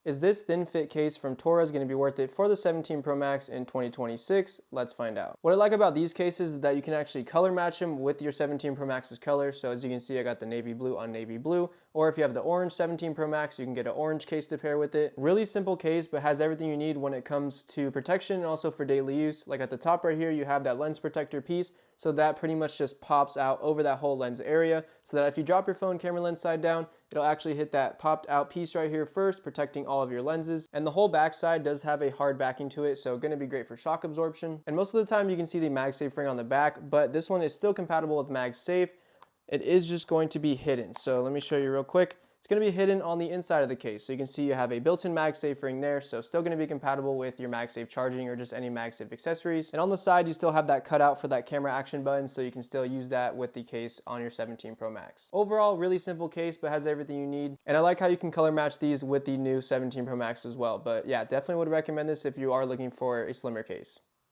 Is this thin fit case from TORRAS going to be worth it for the 17 Pro Max in 2026? Let's find out. What I like about these cases is that you can actually color match them with your 17 Pro Max's color. So as you can see, I got the navy blue on navy blue, or if you have the orange 17 Pro Max, you can get an orange case to pair with it. Really simple case, but has everything you need when it comes to protection and also for daily use. Like at the top right here, you have that lens protector piece. So that pretty much just pops out over that whole lens area so that if you drop your phone camera lens side down, it'll actually hit that popped out piece right here first, protecting all of your lenses. And the whole back side does have a hard backing to it, so gonna be great for shock absorption. And most of the time you can see the MagSafe ring on the back, but this one is still compatible with MagSafe. It is just going to be hidden. So let me show you real quick. It's going to be hidden on the inside of the case. So you can see you have a built-in MagSafe ring there. So still going to be compatible with your MagSafe charging or just any MagSafe accessories. And on the side, you still have that cutout for that camera action button. So you can still use that with the case on your 17 Pro Max. Overall, really simple case, but has everything you need. And I like how you can color match these with the new 17 Pro Max as well. But yeah, definitely would recommend this if you are looking for a slimmer case.